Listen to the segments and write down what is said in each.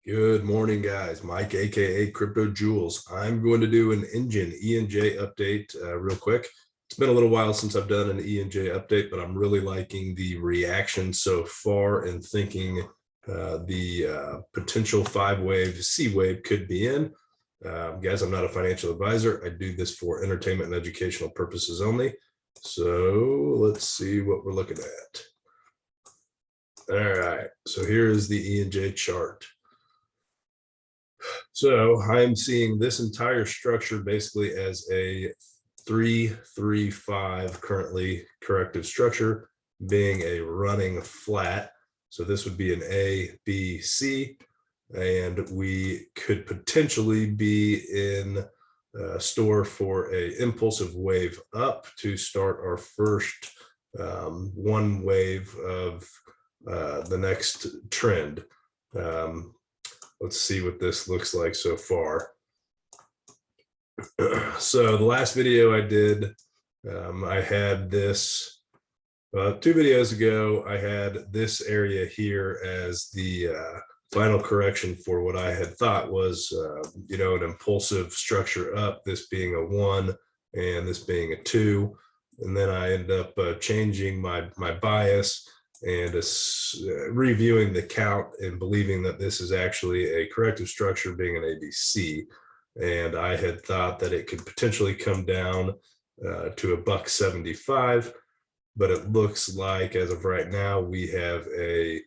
Good morning, guys. Mike, aka Crypto Jewels. I'm going to do an Enjin ENJ update real quick. It's been a little while since I've done an ENJ update, but I'm really liking the reaction so far and thinking the potential 5-wave C wave could be in. Guys, I'm not a financial advisor. I do this for entertainment and educational purposes only. So let's see what we're looking at. All right, so here is the ENJ chart. So I'm seeing this entire structure basically as a 3-3-5 currently corrective structure, being a running flat. So this would be an A, B, C, and we could potentially be in store for a impulsive wave up to start our first one wave of the next trend. Let's see what this looks like so far. So the last video I did, I had this, 2 videos ago, I had this area here as the final correction for what I had thought was, an impulsive structure up, this being a 1 and this being a 2. And then I ended up changing my bias and reviewing the count and believing that this is actually a corrective structure, being an ABC. And I had thought that it could potentially come down to $1.75, but it looks like as of right now, we have a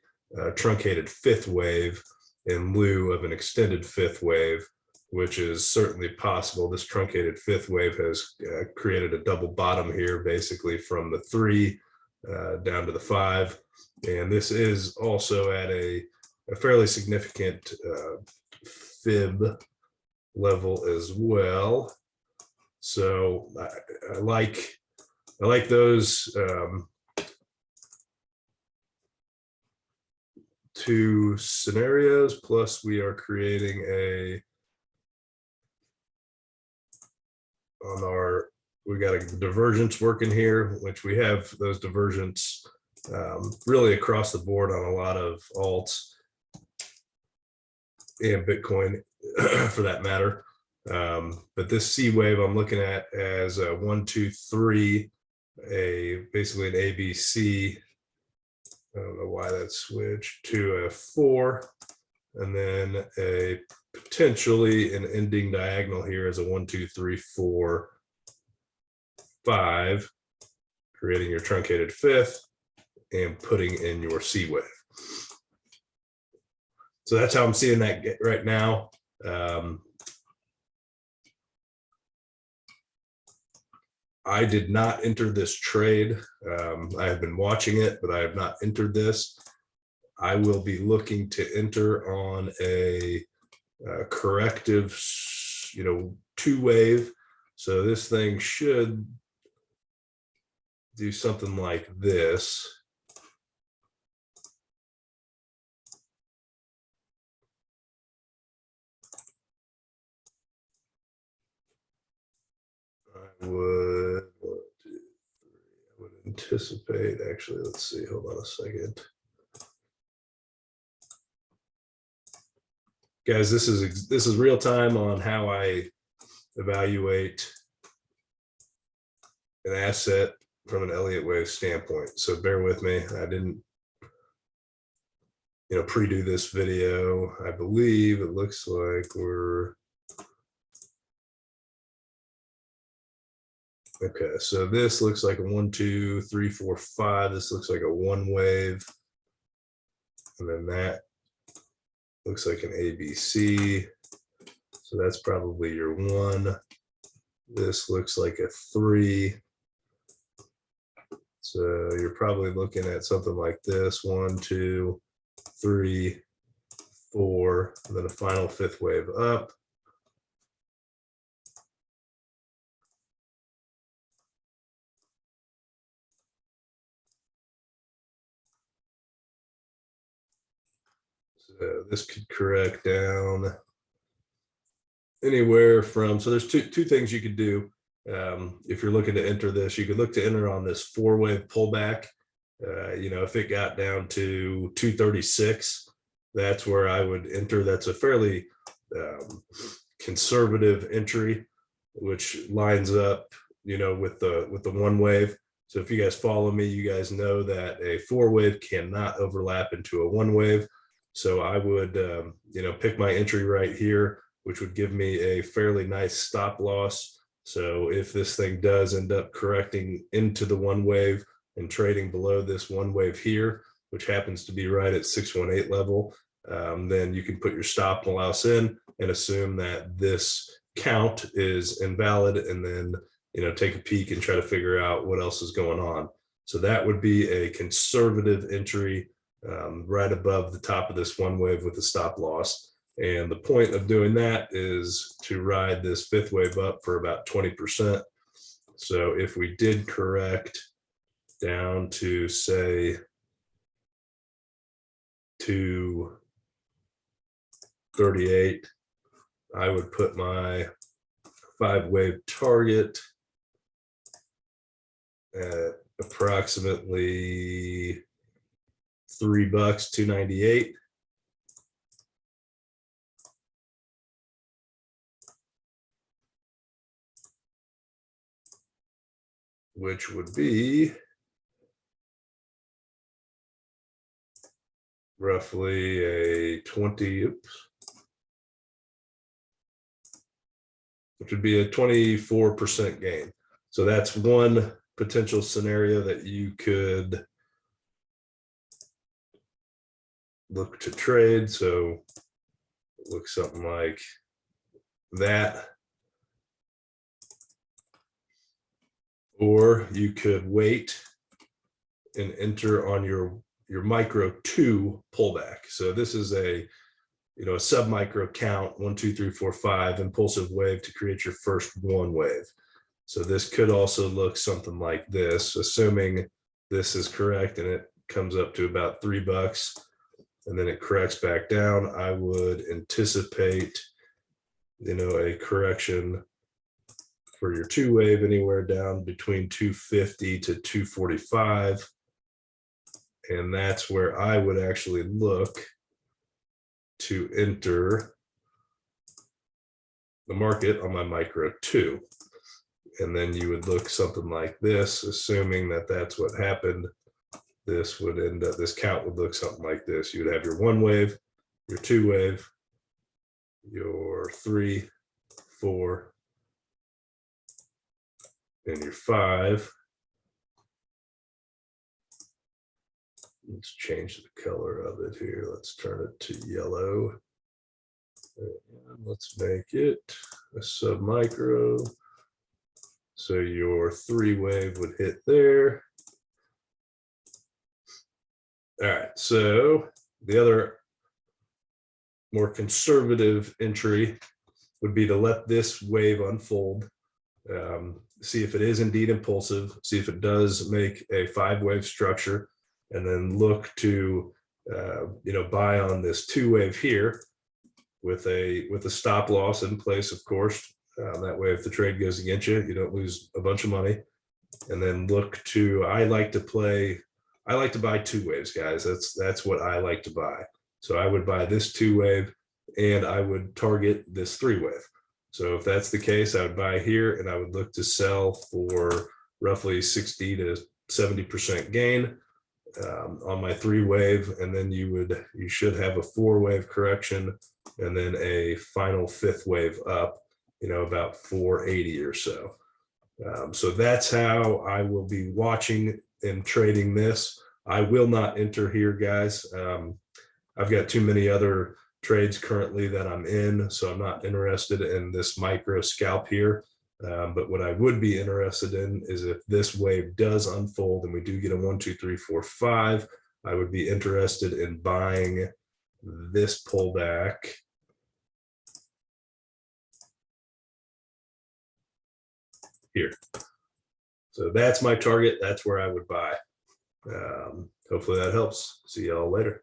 truncated 5th wave in lieu of an extended 5th wave, which is certainly possible. This truncated 5th wave has created a double bottom here, basically from the 3 down to the 5, and this is also at a fairly significant fib level as well. So I like those 2 scenarios. Plus, we are creating we got a divergence working here, which we have those divergence really across the board on a lot of alts and Bitcoin for that matter. But this C wave I'm looking at as a 1, 2, 3, basically an ABC. I don't know why that switched to a 4, and then a potentially an ending diagonal here as a 1, 2, 3, 4, 5, creating your truncated 5th and putting in your C wave. So that's how I'm seeing that right now. I did not enter this trade. I have been watching it, but I have not entered this. I will be looking to enter on a corrective, 2 wave. So this thing should do something like this. I would anticipate, actually, let's see, hold on a second. Guys, this is real time on how I evaluate an asset from an Elliott wave standpoint. So bear with me. I didn't, pre-do this video. I believe it looks like we're okay. So this looks like a 1, 2, 3, 4, 5. This looks like a 1 wave, and then that looks like an ABC. So that's probably your 1. This looks like a 3. So you're probably looking at something like this: 1, 2, 3, 4, and then a final 5th wave up. So this could correct down anywhere from, so there's two things you could do. If you're looking to enter this, you could look to enter on this 4-wave pullback. If it got down to 236, that's where I would enter. That's a fairly conservative entry, which lines up, you know, with the one wave. So if you guys follow me, you guys know that a 4 wave cannot overlap into a 1 wave. So I would, you know, pick my entry right here, which would give me a fairly nice stop loss. So if this thing does end up correcting into the 1 wave and trading below this 1 wave here, which happens to be right at 618 level, then you can put your stop loss in and assume that this count is invalid, and then, you know, take a peek and try to figure out what else is going on. So that would be a conservative entry right above the top of this 1 wave with a stop loss. And the point of doing that is to ride this 5th wave up for about 20%. So if we did correct down to, say, 238, I would put my 5 wave target at approximately $3, 298. Which would be roughly a 20, which would be a 24% gain. So that's one potential scenario that you could look to trade. So it looks something like that. Or you could wait and enter on your micro 2 pullback. So this is a, you know, a sub micro count, 1, 2, 3, 4, 5 impulsive wave to create your first 1 wave. So this could also look something like this, assuming this is correct and it comes up to about $3 and then it corrects back down. I would anticipate, you know, a correction for your 2 wave anywhere down between 250 to 245. And that's where I would actually look to enter the market on my micro 2. And then you would look something like this, assuming that that's what happened. This would end up, this count would look something like this. You would have your 1 wave, your 2 wave, your 3, 4, and your 5. Let's change the color of it here. Let's turn it to yellow. And let's make it a sub micro. So your 3 wave would hit there. All right, so the other more conservative entry would be to let this wave unfold, see if it is indeed impulsive, see if it does make a 5 wave structure, and then look to you know, buy on this 2 wave here with a stop loss in place, of course. That way, if the trade goes against you, you don't lose a bunch of money. And then look to, I like to buy 2 waves, guys. That's what I like to buy. So I would buy this 2 wave and I would target this 3 wave. So if that's the case, I would buy here and I would look to sell for roughly 60 to 70% gain on my 3 wave. And then you should have a 4 wave correction and then a final 5th wave up, you know, about 480 or so. So that's how I will be watching and trading this. I will not enter here, guys. I've got too many other trades currently that I'm in, so I'm not interested in this micro scalp here. But what I would be interested in is if this wave does unfold and we do get a 1, 2, 3, 4, 5, I would be interested in buying this pullback here. So that's my target. That's where I would buy. Hopefully that helps. See y'all later.